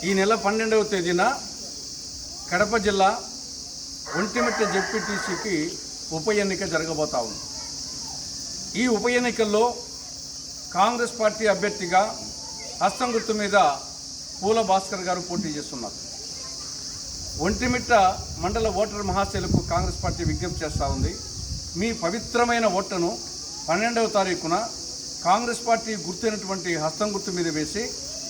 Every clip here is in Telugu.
ఈ నెల 12వ తేదీన కడప జిల్లా ఒంటిమిట్ట జెడ్పీటీసీకి ఉప ఎన్నిక జరగబోతా ఉంది. ఈ ఉప ఎన్నికల్లో కాంగ్రెస్ పార్టీ అభ్యర్థిగా హస్తం గుర్తు మీద పూల భాస్కర్ గారు పోటీ చేస్తున్నారు. ఒంటిమిట్ట మండల ఓటర్ మహాశైలకు కాంగ్రెస్ పార్టీ విజ్ఞప్తి చేస్తూ ఉంది. మీ పవిత్రమైన ఓట్లను 12వ తారీఖున కాంగ్రెస్ పార్టీ గుర్తైనటువంటి హస్తం గుర్తు మీద వేసి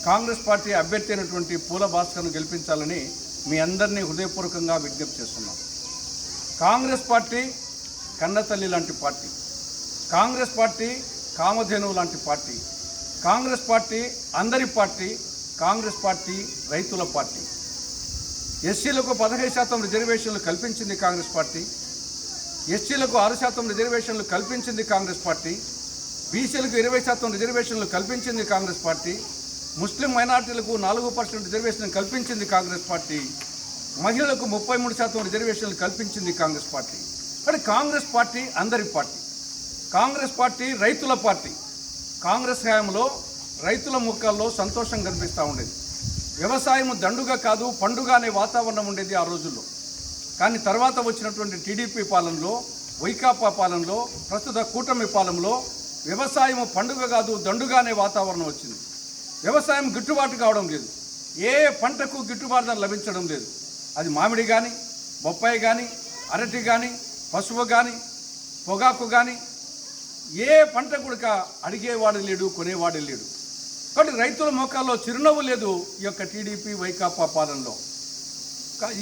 కాంగ్రెస్ పార్టీ అభ్యర్థి అయినటువంటి పూల భాస్కర్ను గెలిపించాలని మీ అందరినీ హృదయపూర్వకంగా విజ్ఞప్తి చేస్తున్నాం. కాంగ్రెస్ పార్టీ కన్నతల్లి లాంటి పార్టీ, కాంగ్రెస్ పార్టీ కామధేనువు లాంటి పార్టీ, కాంగ్రెస్ పార్టీ అందరి పార్టీ, కాంగ్రెస్ పార్టీ రైతుల పార్టీ. ఎస్సీలకు 15% రిజర్వేషన్లు కల్పించింది కాంగ్రెస్ పార్టీ, ఎస్సీలకు 6% రిజర్వేషన్లు కల్పించింది కాంగ్రెస్ పార్టీ, బీసీలకు 20% రిజర్వేషన్లు కల్పించింది కాంగ్రెస్ పార్టీ, ముస్లిం మైనార్టీలకు 4% రిజర్వేషన్ కల్పించింది కాంగ్రెస్ పార్టీ, మహిళలకు 33% రిజర్వేషన్లు కల్పించింది కాంగ్రెస్ పార్టీ. కానీ కాంగ్రెస్ పార్టీ అందరి పార్టీ, కాంగ్రెస్ పార్టీ రైతుల పార్టీ. కాంగ్రెస్ హయాంలో రైతుల ముఖాల్లో సంతోషం కనిపిస్తూ ఉండేది. వ్యవసాయం దండుగా కాదు పండుగ అనే వాతావరణం ఉండేది ఆ రోజుల్లో. కానీ తర్వాత వచ్చినటువంటి టీడీపీ పాలనలో, వైకాపా పాలనలో, ప్రస్తుత కూటమి పాలనలో వ్యవసాయం పండుగ కాదు దండుగా అనే వాతావరణం వచ్చింది. వ్యవసాయం గిట్టుబాటు కావడం లేదు. ఏ పంటకు గిట్టుబాటు ధర లభించడం లేదు. అది మామిడి కానీ, బొప్పాయి కానీ, అరటి కానీ, పసుపు కానీ, పొగాకు కానీ, ఏ పంట కూడా అడిగేవాడు లేడు, కొనేవాడు లేడు. కాబట్టి రైతుల మోకాల్లో చిరునవ్వు లేదు ఈ యొక్క టీడీపీ వైకాపా పాలనలో.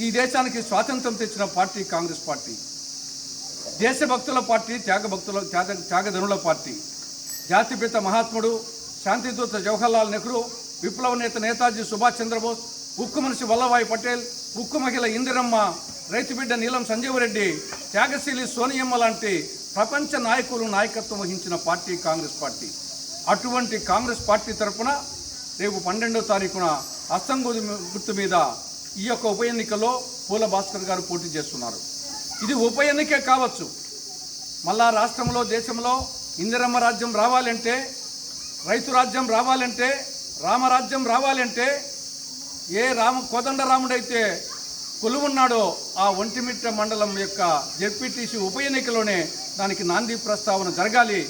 ఈ దేశానికి స్వాతంత్రం తెచ్చిన పార్టీ కాంగ్రెస్ పార్టీ, దేశభక్తుల పార్టీ, త్యాగధనుల పార్టీ. జాతిపిత మహాత్ముడు, శాంతిదూత జవహర్లాల్ నెహ్రూ, విప్లవ నేత నేతాజీ సుభాష్ చంద్రబోస్, ఉక్కు మనిషి వల్లభాయ్ పటేల్, ఉక్కు మహిళ ఇందిరమ్మ, రైతు బిడ్డ నీలం సంజీవరెడ్డి, త్యాగశీలి సోనియమ్మ లాంటి ప్రపంచ నాయకులు నాయకత్వం వహించిన పార్టీ కాంగ్రెస్ పార్టీ. అటువంటి కాంగ్రెస్ పార్టీ తరఫున రేపు 12వ తారీఖున హస్తం గుర్తు మీద ఈ యొక్క ఉప ఎన్నికల్లో పూల భాస్కర్ గారు పోటీ చేస్తున్నారు. ఇది ఉప ఎన్నికే కావచ్చు. మళ్ళా రాష్ట్రంలో, దేశంలో ఇందిరమ్మ రాజ్యం రావాలంటే, రైతు రాజ్యం రావాలంటే, రామరాజ్యం రావాలంటే, ఏ కోదండరాముడైతే కొలువున్నాడో ఆ ఒంటిమిట్ట మండలం యొక్క జెడ్పీటీసీ ఉప ఎన్నికలోనే దానికి నాంది ప్రస్తావన జరగాలి.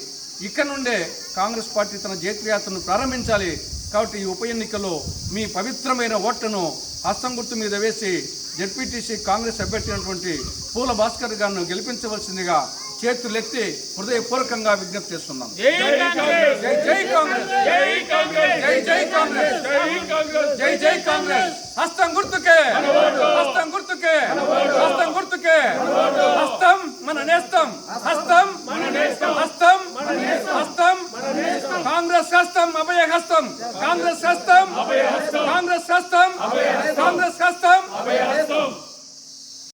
ఇక్కడ నుండే కాంగ్రెస్ పార్టీ తన జైత్రయాత్రను ప్రారంభించాలి. కాబట్టి ఈ ఉప ఎన్నికల్లో మీ పవిత్రమైన ఓట్లను హస్తం గుర్తు మీద వేసి జెడ్పీటీసీ కాంగ్రెస్ అభ్యర్థి అయినటువంటి పూల భాస్కర్ గారిని గెలిపించవలసిందిగా చేతులెత్తి హృదయపూర్వకంగా విజ్ఞప్తి చేస్తున్నాం. జై కాంగ్రెస్, జై కాంగ్రెస్, జై కాంగ్రెస్, జై జై కాంగ్రెస్, జై జై కాంగ్రెస్. హస్తం గుర్తుకే, హస్తం గుర్తుకే, హస్తం గుర్తుకే. హస్తం మన నేస్తం, హస్తం మన నేస్తం, హస్తం మన నేస్తం, హస్తం మన నేస్తం. కాంగ్రెస్ హస్తం అభయ హస్తం, కాంగ్రెస్ హస్తం అభయ హస్తం, కాంగ్రెస్ హస్తం అభయ హస్తం, కాంగ్రెస్ హస్తం అభయ హస్తం.